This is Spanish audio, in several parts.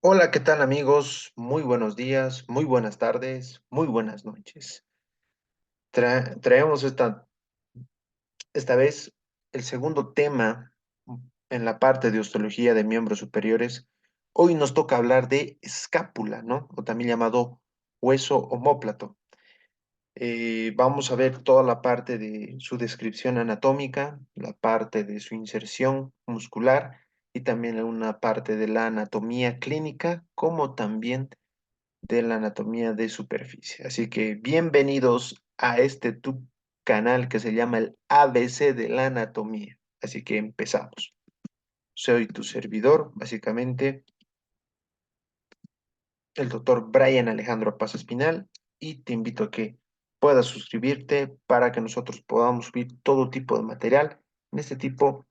Hola, ¿qué tal amigos? Muy buenos días, muy buenas tardes, muy buenas noches. Traemos esta vez el segundo tema en la parte de osteología de miembros superiores. Hoy nos toca hablar de escápula, ¿no? O también llamado hueso omóplato. Vamos a ver toda la parte de su descripción anatómica, la parte de su inserción muscular y también una parte de la anatomía clínica, como también de la anatomía de superficie. Así que bienvenidos a este tu canal que se llama el ABC de la anatomía. Así que empezamos. Soy tu servidor, básicamente, el doctor Brian Alejandro Paz Espinal, y te invito a que puedas suscribirte para que nosotros podamos subir todo tipo de material en este tipo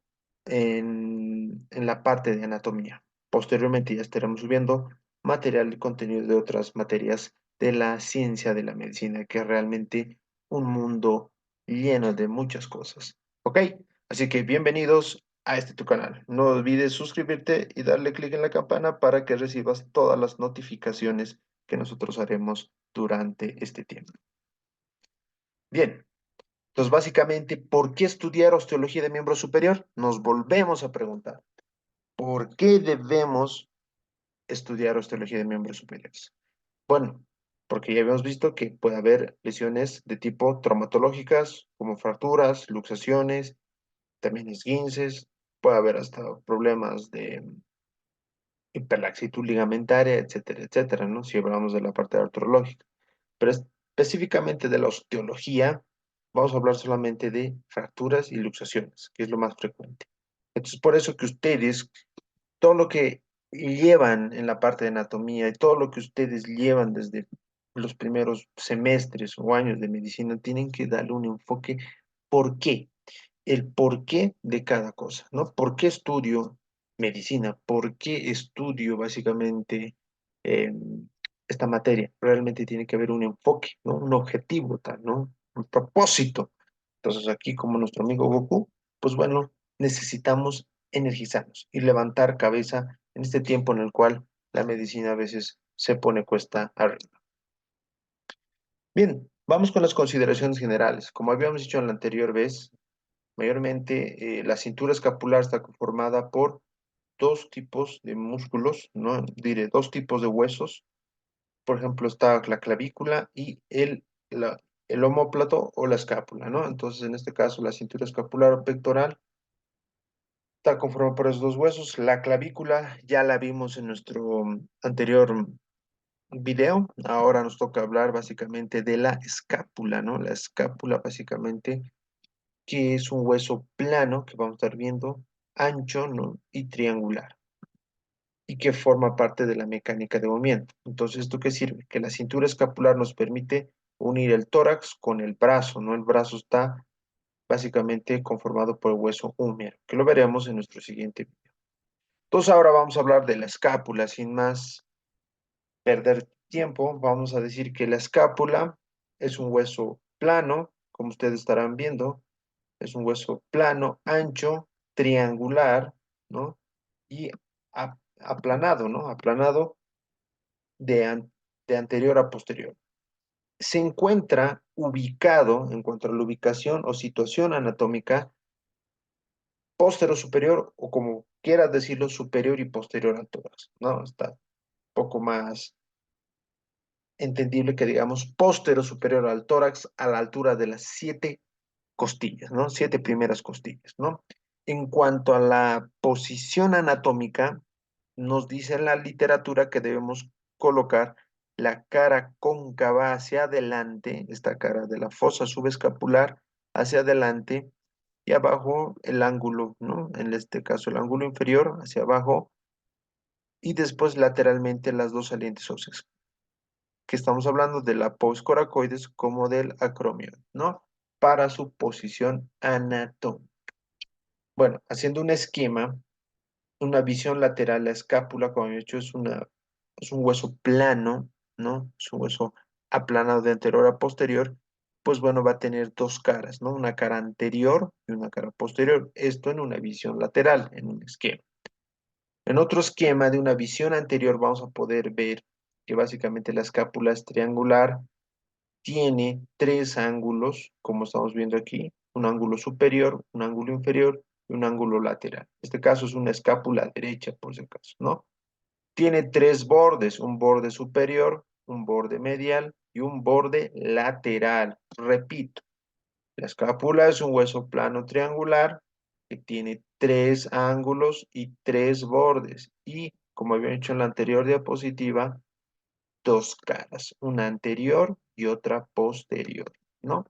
en la parte de anatomía. Posteriormente ya estaremos subiendo material y contenido de otras materias de la ciencia de la medicina, que es realmente un mundo lleno de muchas cosas. ¿Ok? Así que bienvenidos a este tu canal. No olvides suscribirte y darle clic en la campana para que recibas todas las notificaciones que nosotros haremos durante este tiempo. Bien, entonces básicamente, ¿por qué estudiar osteología de miembro superior? Nos volvemos a preguntar, ¿por qué debemos estudiar osteología de miembros superiores? Bueno, porque ya habíamos visto que puede haber lesiones de tipo traumatológicas, como fracturas, luxaciones, también esguinces, puede haber hasta problemas de hiperlaxitud ligamentaria, etcétera, etcétera, ¿no? Si hablamos de la parte artrológica. Pero específicamente de la osteología, vamos a hablar solamente de fracturas y luxaciones, que es lo más frecuente. Entonces, por eso que ustedes, todo lo que llevan en la parte de anatomía y todo lo que ustedes llevan desde los primeros semestres o años de medicina, tienen que darle un enfoque. ¿Por qué? El porqué de cada cosa, ¿no? ¿Por qué estudio medicina? ¿Por qué estudio básicamente eh, esta materia? Realmente tiene que haber un enfoque, ¿no? Un objetivo tal, ¿no? Un propósito. Entonces aquí, como nuestro amigo Goku, pues bueno, necesitamos energizarnos y levantar cabeza en este tiempo en el cual la medicina a veces se pone cuesta arriba. Bien, vamos con las consideraciones generales. Como habíamos dicho en la anterior vez, mayormente, la cintura escapular está conformada por dos tipos de músculos, ¿no? Diré, dos tipos de huesos. Por ejemplo, está la clavícula y el omóplato o la escápula, ¿no? Entonces, en este caso, la cintura escapular o pectoral está conformada por esos dos huesos. La clavícula ya la vimos en nuestro anterior video. Ahora nos toca hablar básicamente de la escápula, ¿no? La escápula básicamente que es un hueso plano que vamos a estar viendo, ancho, ¿no? Y triangular, y que forma parte de la mecánica de movimiento. Entonces, ¿esto qué sirve? Que la cintura escapular nos permite unir el tórax con el brazo, ¿no? El brazo está básicamente conformado por el hueso húmero, que lo veremos en nuestro siguiente video. Entonces, ahora vamos a hablar de la escápula, sin más perder tiempo, vamos a decir que la escápula es un hueso plano, como ustedes estarán viendo, es un hueso plano, ancho, triangular, ¿no? Y aplanado, ¿no? Aplanado de, de anterior a posterior. Se encuentra ubicado, en cuanto a la ubicación o situación anatómica, póstero superior, o como quieras decirlo, superior y posterior al tórax, ¿no? Está un poco más entendible que digamos póstero superior al tórax a la altura de las siete costillas, ¿no? Siete primeras costillas, ¿no? En cuanto a la posición anatómica, nos dice en la literatura que debemos colocar la cara cóncava hacia adelante, esta cara de la fosa subescapular hacia adelante y abajo el ángulo, ¿no? En este caso el ángulo inferior hacia abajo y después lateralmente las dos salientes óseas, que estamos hablando de la postcoracoides como del acromio, ¿no? Para su posición anatómica. Bueno, haciendo un esquema, una visión lateral, la escápula, como he dicho, es un hueso plano, ¿no? Es un hueso aplanado de anterior a posterior, pues bueno, va a tener dos caras, ¿no? Una cara anterior y una cara posterior. Esto en una visión lateral, en un esquema. En otro esquema de una visión anterior vamos a poder ver que básicamente la escápula es triangular, tiene tres ángulos, como estamos viendo aquí, un ángulo superior, un ángulo inferior y un ángulo lateral. En este caso es una escápula derecha, por si acaso, ¿no? Tiene tres bordes, un borde superior, un borde medial y un borde lateral. Repito, la escápula es un hueso plano triangular que tiene tres ángulos y tres bordes. Y, como había dicho en la anterior diapositiva, dos caras, una anterior y otra posterior, ¿no?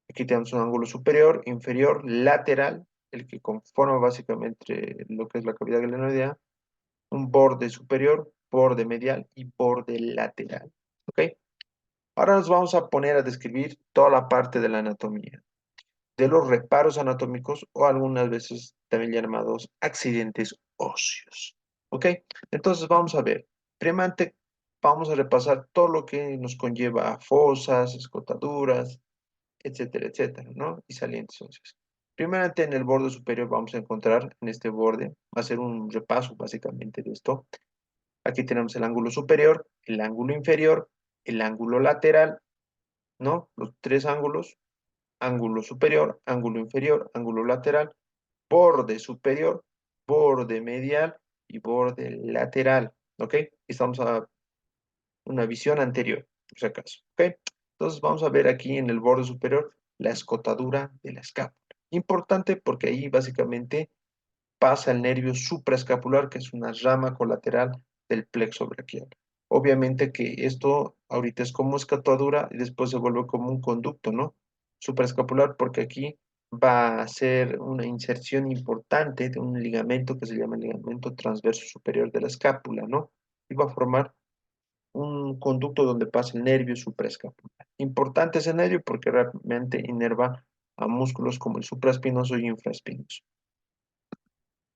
Aquí tenemos un ángulo superior, inferior, lateral, el que conforma básicamente lo que es la cavidad glenoidea, un borde superior, borde medial y borde lateral, ¿ok? Ahora nos vamos a poner a describir toda la parte de la anatomía, de los reparos anatómicos o algunas veces también llamados accidentes óseos, ¿ok? Entonces vamos a ver, primeramente vamos a repasar todo lo que nos conlleva a fosas, escotaduras, etcétera, etcétera, ¿no? Y salientes óseas. Primeramente en el borde superior vamos a encontrar en este borde, va a ser un repaso básicamente de esto. Aquí tenemos el ángulo superior, el ángulo inferior, el ángulo lateral, ¿no? Los tres ángulos, ángulo superior, ángulo inferior, ángulo lateral, borde superior, borde medial y borde lateral, ¿ok? Estamos a una visión anterior, por si acaso, ¿ok? Entonces vamos a ver aquí en el borde superior la escotadura de la escápula. Importante porque ahí básicamente pasa el nervio supraescapular, que es una rama colateral del plexo braquial. Obviamente que esto ahorita es como escotadura y después se vuelve como un conducto, ¿no? Supraescapular, porque aquí va a ser una inserción importante de un ligamento que se llama el ligamento transverso superior de la escápula, ¿no? Y va a formar un conducto donde pasa el nervio supraescapular. Importante ese nervio porque realmente inerva a músculos como el supraespinoso y infraespinoso.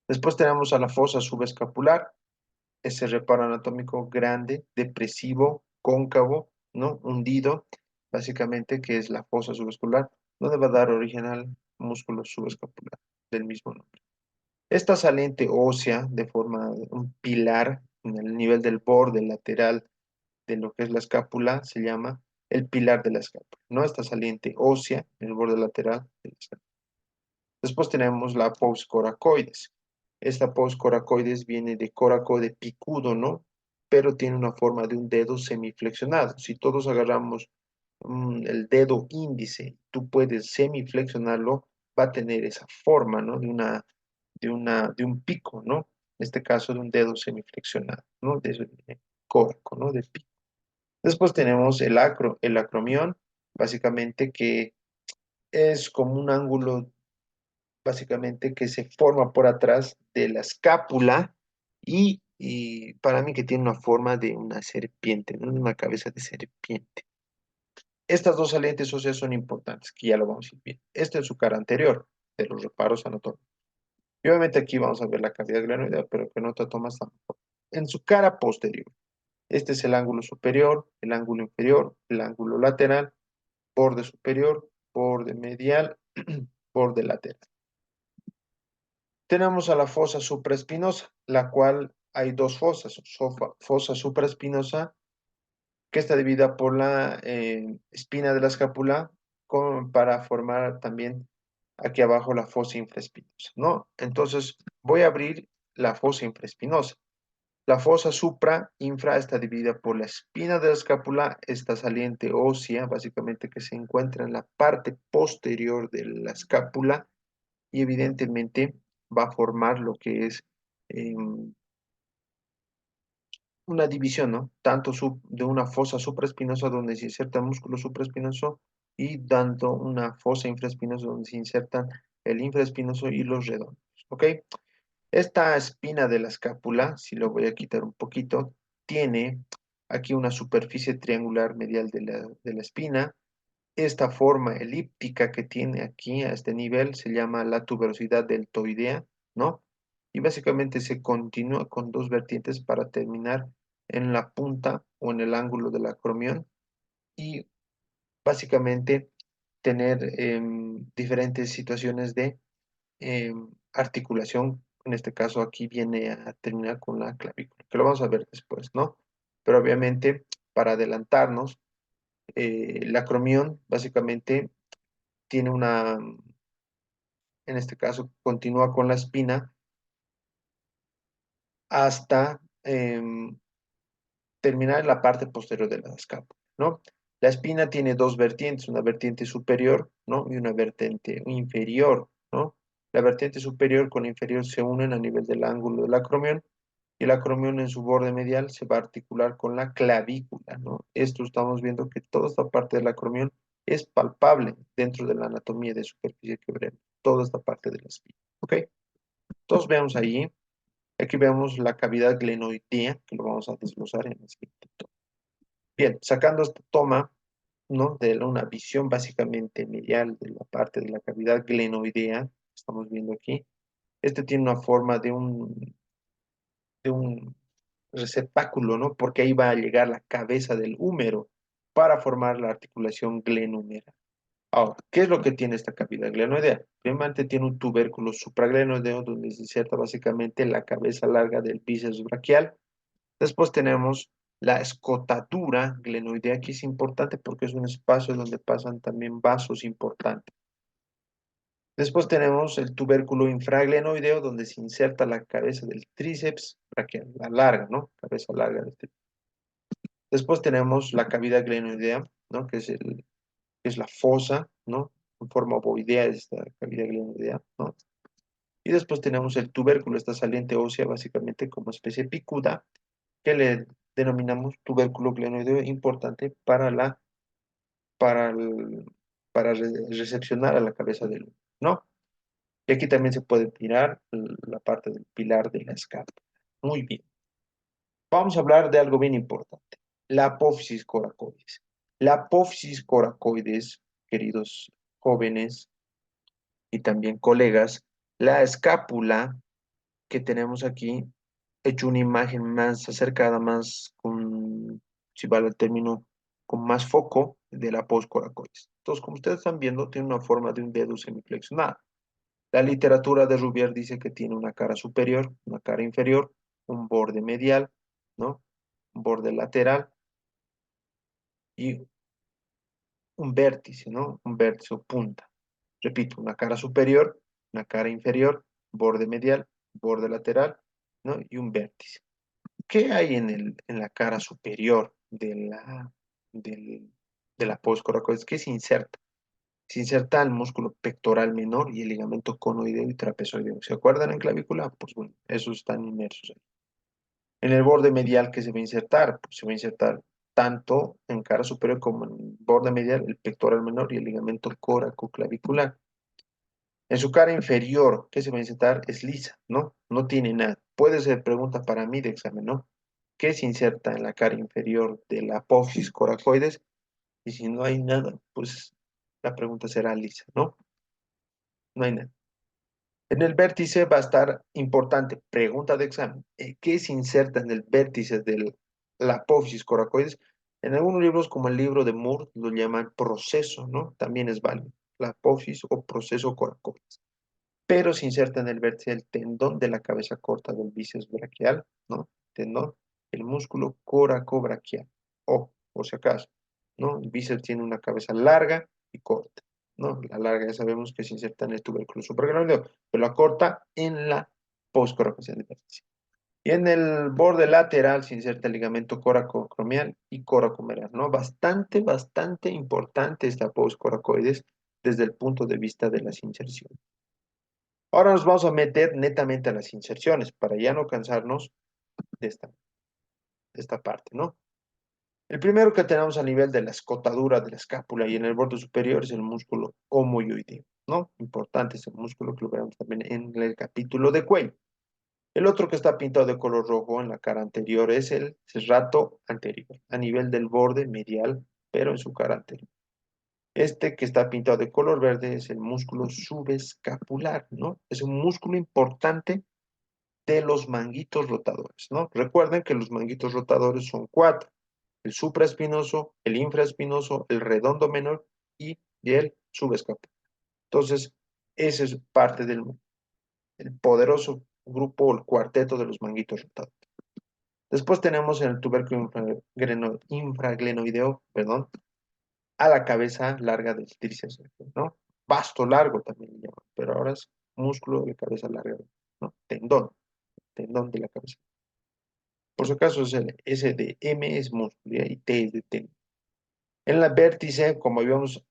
Después tenemos a la fosa subescapular, ese reparo anatómico grande, depresivo, cóncavo, ¿no? Hundido, básicamente, que es la fosa subescapular, donde va a dar origen al músculo subescapular del mismo nombre. Esta saliente ósea, de forma de un pilar en el nivel del borde lateral de lo que es la escápula, se llama el pilar de la escápula, ¿no? Esta saliente ósea en el borde lateral de la escápula. Después tenemos la pous coracoides. Esta pous coracoides viene de coraco de picudo, ¿no? Pero tiene una forma de un dedo semiflexionado. Si todos agarramos el dedo índice, tú puedes semiflexionarlo, va a tener esa forma, ¿no? De un pico, ¿no? En este caso de un dedo semiflexionado, ¿no? De coraco, ¿no? De pico. Después tenemos el acromión, básicamente que es como un ángulo básicamente que se forma por atrás de la escápula y para mí que tiene una forma de una serpiente, ¿no? Una cabeza de serpiente. Estas dos salientes óseas son importantes, que ya lo vamos a ir viendo. Esta es su cara anterior de los reparos anatómicos. Y obviamente aquí vamos a ver la cavidad glenoidea, pero que no te tomas tampoco. En su cara posterior, este es el ángulo superior, el ángulo inferior, el ángulo lateral, borde superior, borde medial, borde lateral. Tenemos a la fosa supraespinosa, la cual hay dos fosas, fosa supraespinosa, que está dividida por la espina de la escápula para formar también aquí abajo la fosa infraespinosa, ¿no? Entonces voy a abrir la fosa infraespinosa. La fosa supra-infra está dividida por la espina de la escápula, esta saliente ósea, básicamente que se encuentra en la parte posterior de la escápula, y evidentemente va a formar lo que es una división, ¿no? Tanto de una fosa supraespinosa donde se inserta el músculo supraespinoso y tanto una fosa infraespinosa donde se insertan el infraespinoso y los redondos, ¿ok? Esta espina de la escápula, si lo voy a quitar un poquito, tiene aquí una superficie triangular medial de la espina. Esta forma elíptica que tiene aquí a este nivel se llama la tuberosidad deltoidea, ¿no? Y básicamente se continúa con dos vertientes para terminar en la punta o en el ángulo del acromión y básicamente tener diferentes situaciones de articulación En este caso aquí viene a terminar con la clavícula, que lo vamos a ver después, ¿no? Pero obviamente, para adelantarnos, el acromión básicamente tiene en este caso, continúa con la espina hasta terminar en la parte posterior de la escápula, ¿no? La espina tiene dos vertientes, una vertiente superior, ¿no? Y una vertiente inferior, ¿no? La vertiente superior con la inferior se unen a nivel del ángulo del acromión y el acromión en su borde medial se va a articular con la clavícula, ¿no? Esto estamos viendo que toda esta parte del acromión es palpable dentro de la anatomía de superficie que veremos, toda esta parte de la espina, ¿ok? Entonces vemos ahí, aquí vemos la cavidad glenoidea, que lo vamos a desglosar en el siguiente toma. Bien, sacando esta toma, ¿no? De una visión básicamente medial de la parte de la cavidad glenoidea, que estamos viendo aquí, este tiene una forma de un receptáculo, ¿no? Porque ahí va a llegar la cabeza del húmero para formar la articulación glenhúmera. Ahora, ¿qué es lo que tiene esta cavidad glenoidea? Primeramente tiene un tubérculo supraglenoideo donde se inserta básicamente la cabeza larga del bíceps braquial. Después tenemos la escotadura glenoidea, que es importante porque es un espacio donde pasan también vasos importantes. Después tenemos el tubérculo infraglenoideo, donde se inserta la cabeza del tríceps braquial, la larga, ¿no? Cabeza larga del tríceps. Después tenemos la cavidad glenoidea, ¿no? Que es la fosa, ¿no? En forma ovoidea de esta cavidad glenoidea, ¿no? Y después tenemos el tubérculo, esta saliente ósea, básicamente como especie picuda, que le denominamos tubérculo glenoideo, importante para, el- para recepcionar a la cabeza del, ¿no? Y aquí también se puede tirar la parte del pilar de la escápula. Muy bien. Vamos a hablar de algo bien importante, la apófisis coracoides. La apófisis coracoides, queridos jóvenes y también colegas, la escápula que tenemos aquí, hecho una imagen más acercada, más con, si vale el término, con más foco de la apófisis coracoides. Entonces, como ustedes están viendo, tiene una forma de un dedo semiflexionado. La literatura de Rubier dice que tiene una cara superior, una cara inferior, un borde medial, ¿no? Un borde lateral y un vértice, ¿no? Un vértice o punta. Repito, una cara superior, una cara inferior, borde medial, borde lateral, ¿no? Y un vértice. ¿Qué hay en la cara superior del, de la postcoracoides? ¿Qué se inserta? Se inserta el músculo pectoral menor y el ligamento conoideo y trapezoideo. ¿Se acuerdan en clavícula? Pues bueno, esos están inmersos ahí. En el borde medial que se va a insertar, pues se va a insertar tanto en cara superior como en borde medial, el pectoral menor y el ligamento coracoclavicular. En su cara inferior, ¿qué se va a insertar? Es lisa, ¿no? No tiene nada. Puede ser pregunta para mí de examen, ¿no? ¿Qué se inserta en la cara inferior de la apófisis coracoides? Y si no hay nada, pues la pregunta será lisa, ¿no? No hay nada. En el vértice va a estar importante, pregunta de examen, ¿qué se inserta en el vértice de la apófisis coracoides? En algunos libros, como el libro de Moore, lo llaman proceso, ¿no? También es válido, la apófisis o proceso coracoides. Pero se inserta en el vértice del tendón de la cabeza corta del bíceps braquial, ¿no? Tendón, el músculo coracobraquial, o por si acaso, ¿no? El bíceps tiene una cabeza larga y corta, ¿no? La larga ya sabemos que se inserta en el tubérculo supraglenoideo, pero la corta en la postcoracoides del vértice. Y en el borde lateral se inserta el ligamento coracocromial y coracomeral, ¿no? Bastante importante esta postcoracoides desde el punto de vista de las inserciones. Ahora nos vamos a meter netamente a las inserciones para ya no cansarnos de esta parte, ¿no? El primero que tenemos a nivel de la escotadura de la escápula y en el borde superior es el músculo homoyoideo, ¿no? Importante ese músculo que lo veremos también en el capítulo de cuello. El otro que está pintado de color rojo en la cara anterior es el serrato anterior, a nivel del borde medial, pero en su cara anterior. Este que está pintado de color verde es el músculo subescapular, ¿no? Es un músculo importante de los manguitos rotadores, ¿no? Recuerden que los manguitos rotadores son cuatro: el supraespinoso, el infraespinoso, el redondo menor y el subescapular. Entonces, ese es parte del el poderoso grupo o el cuarteto de los manguitos rotados. Después tenemos en el tubérculo infraglenoideo, perdón, a la cabeza larga del tríceps, ¿no? Vasto largo también le llaman, pero ahora es músculo de cabeza larga, ¿no? Tendón de la cabeza. Por si acaso, es el S de M es músculo y T es de tendón. En la vértice, como habíamos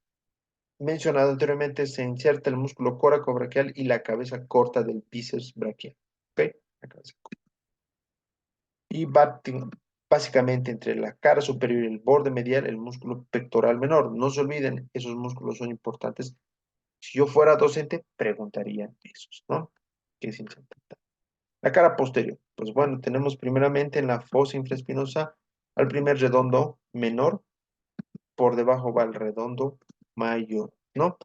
mencionado anteriormente, se inserta el músculo coracobraquial y la cabeza corta del bíceps braquial. ¿Ok? La cabeza corta. Y básicamente entre la cara superior y el borde medial, el músculo pectoral menor. No se olviden, esos músculos son importantes. Si yo fuera docente, preguntaría esos, ¿no? ¿Qué es importante? La cara posterior. Pues bueno, tenemos primeramente en la fosa infraespinosa al primer redondo menor, por debajo va el redondo mayor, ¿no?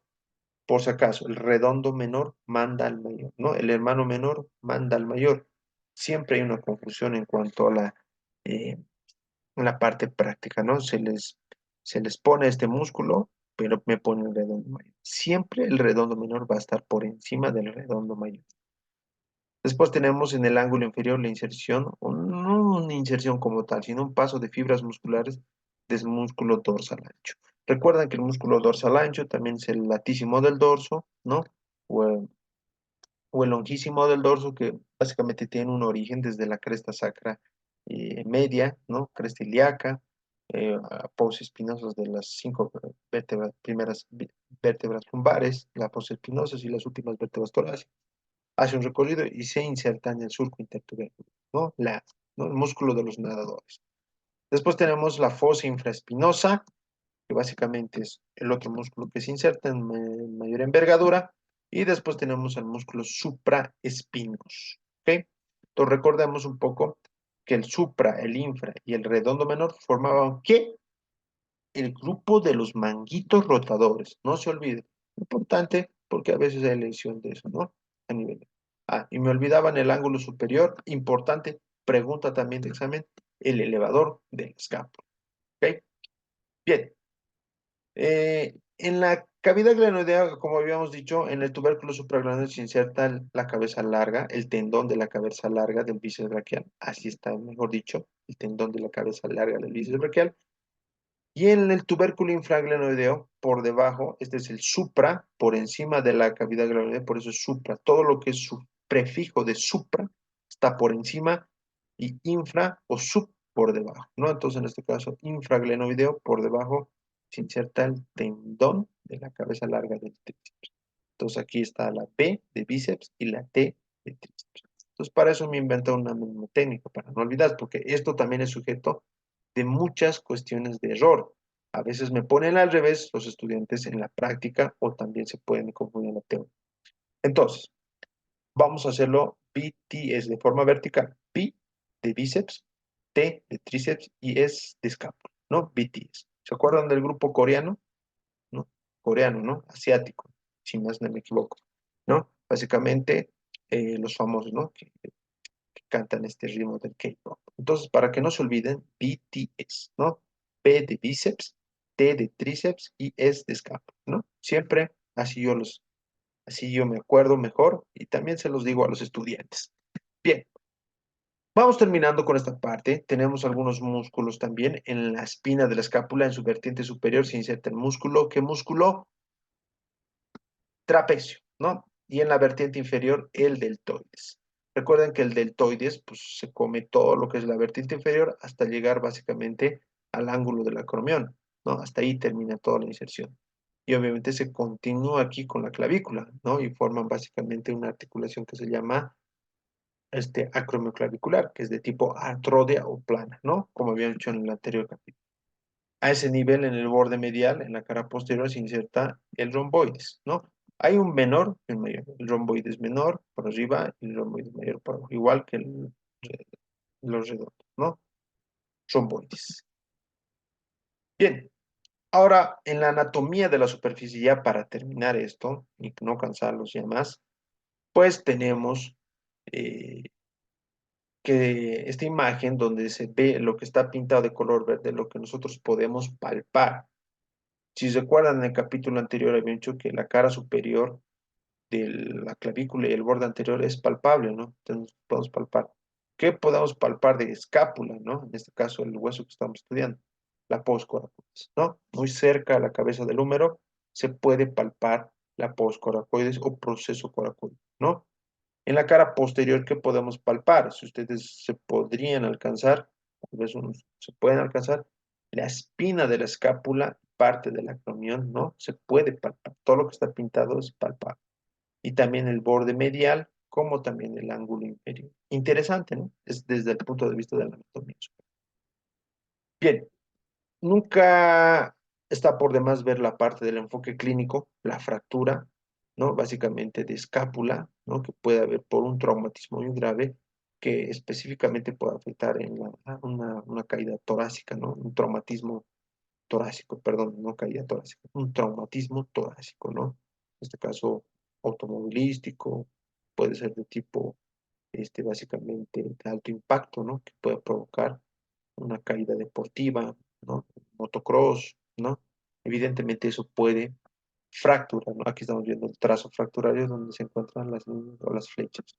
Por si acaso, el redondo menor manda al mayor, ¿no? El hermano menor manda al mayor. Siempre hay una confusión en cuanto a la parte práctica, ¿no? Se les pone este músculo, pero me pone el redondo mayor. Siempre el redondo menor va a estar por encima del redondo mayor. Después tenemos en el ángulo inferior la inserción, o no una inserción como tal, sino un paso de fibras musculares del músculo dorsal ancho. Recuerdan que el músculo dorsal ancho también es el latísimo del dorso, ¿no? O el longísimo del dorso, que básicamente tiene un origen desde la cresta sacra media, ¿no? Cresta ilíaca, após espinosos de las 5 primeras vértebras lumbares, la após espinosos y las últimas vértebras torácicas. Hace un recorrido y se inserta en el surco intertubercular, ¿no? ¿No? El músculo de los nadadores. Después tenemos la fosa infraespinosa, que básicamente es el otro músculo que se inserta en mayor envergadura, y después tenemos el músculo supraespinos, ¿ok? Entonces recordemos un poco que el supra, el infra y el redondo menor formaban, ¿qué? El grupo de los manguitos rotadores, no se olvide, importante porque a veces hay lesión de eso, ¿no? A nivel. Y me olvidaba en el ángulo superior, importante, pregunta también de examen, el elevador del escápulo, ¿ok? Bien, en la cavidad glenoidea, como habíamos dicho, en el tubérculo supraglenoideo se inserta la cabeza larga, el tendón de la cabeza larga del bíceps braquial, así está, mejor dicho, el tendón de la cabeza larga del bíceps braquial. Y en el tubérculo infraglenoideo, por debajo, este es el supra, por encima de la cavidad glenoidea, por eso es supra. Todo lo que es su prefijo de supra está por encima y infra o sub por debajo, ¿no? Entonces, en este caso, infraglenoideo, por debajo se inserta el tendón de la cabeza larga del tríceps. Entonces, aquí está la B de bíceps y la T de tríceps. Entonces, para eso me inventé una misma técnica, para no olvidar, porque esto también es sujeto de muchas cuestiones de error. A veces me ponen al revés los estudiantes en la práctica o también se pueden confundir en la teoría. Entonces, vamos a hacerlo BTS de forma vertical. B de bíceps, T de tríceps y S de escápula, ¿no? BTS. ¿Se acuerdan del grupo coreano? ¿No? Coreano, ¿no? Asiático, si más no me equivoco, ¿no? Básicamente, los famosos, ¿no? Que cantan este ritmo del K-pop. Entonces, para que no se olviden, BTS, ¿no? B de bíceps, T de tríceps y S de escápula, ¿no? Siempre así yo me acuerdo mejor y también se los digo a los estudiantes. Bien, vamos terminando con esta parte. Tenemos algunos músculos también en la espina de la escápula, en su vertiente superior se inserta el músculo. ¿Qué músculo? Trapecio, ¿no? Y en la vertiente inferior, el deltoides. Recuerden que el deltoides, pues, se come todo lo que es la vertiente inferior hasta llegar básicamente al ángulo del acromión, ¿no? Hasta ahí termina toda la inserción. Y obviamente se continúa aquí con la clavícula, ¿no? Y forman básicamente una articulación que se llama acromioclavicular, que es de tipo artródea o plana, ¿no? Como había dicho en el anterior capítulo. A ese nivel, en el borde medial, en la cara posterior, se inserta el romboides, ¿no? Hay un menor y un mayor. El romboides menor por arriba y el romboides mayor por abajo, igual que los redondos, ¿no? Romboides. Bien, ahora en la anatomía de la superficie, ya para terminar esto y no cansarlos ya más, pues tenemos eh, que esta imagen donde se ve lo que está pintado de color verde, lo que nosotros podemos palpar. Si recuerdan, en el capítulo anterior había dicho que la cara superior de la clavícula y el borde anterior es palpable, ¿no? Entonces podemos palpar. ¿Qué podemos palpar de escápula, ¿no? En este caso, el hueso que estamos estudiando, la poscoracoides, ¿no? Muy cerca a la cabeza del húmero se puede palpar la poscoracoides o proceso coracoide, ¿no? En la cara posterior, ¿qué podemos palpar? Si ustedes se podrían alcanzar, tal vez unos se pueden alcanzar, la espina de la escápula, parte del acromión, ¿no? Se puede palpar. Todo lo que está pintado es palpable. Y también el borde medial, como también el ángulo inferior. Interesante, ¿no? Es desde el punto de vista de la anatomía. Bien, nunca está por demás ver la parte del enfoque clínico, la fractura, ¿no? Básicamente de escápula, ¿no? Que puede haber por un traumatismo muy grave que específicamente puede afectar en una caída torácica, ¿no? Un traumatismo torácico, perdón, no caída torácica, un traumatismo torácico, ¿no? En este caso, automovilístico, puede ser de tipo, básicamente, de alto impacto, ¿no? Que puede provocar una caída deportiva, ¿no? Motocross, ¿no? Evidentemente eso puede fracturar, ¿no? Aquí estamos viendo el trazo fracturario donde se encuentran las líneas o las flechas.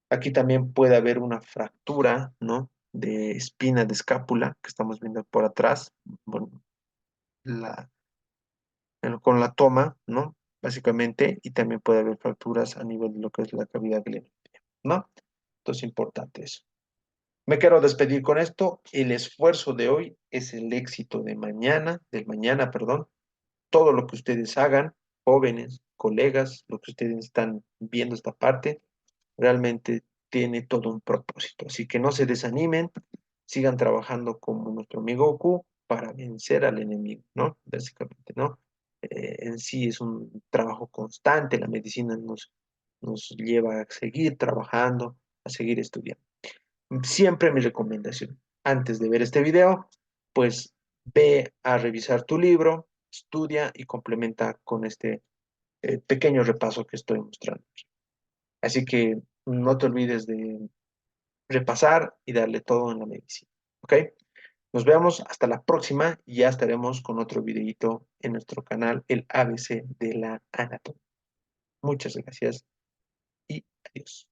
Aquí también puede haber una fractura, ¿no? De espina de escápula, que estamos viendo por atrás, bueno, la, con la toma, ¿no? Básicamente, y también puede haber fracturas a nivel de lo que es la cavidad glenoidea, ¿no? Entonces, importante eso. Me quiero despedir con esto. El esfuerzo de hoy es el éxito de mañana, del mañana, perdón. Todo lo que ustedes hagan, jóvenes, colegas, lo que ustedes están viendo esta parte, realmente tiene todo un propósito. Así que no se desanimen, sigan trabajando como nuestro amigo Goku para vencer al enemigo, ¿no? Básicamente, ¿no? En sí es un trabajo constante, la medicina nos lleva a seguir trabajando, a seguir estudiando. Siempre mi recomendación, antes de ver este video, pues ve a revisar tu libro, estudia y complementa con este pequeño repaso que estoy mostrando. Así que no te olvides de repasar y darle todo en la medicina. ¿Ok? Nos vemos hasta la próxima y ya estaremos con otro videito en nuestro canal, el ABC de la anatomía. Muchas gracias y adiós.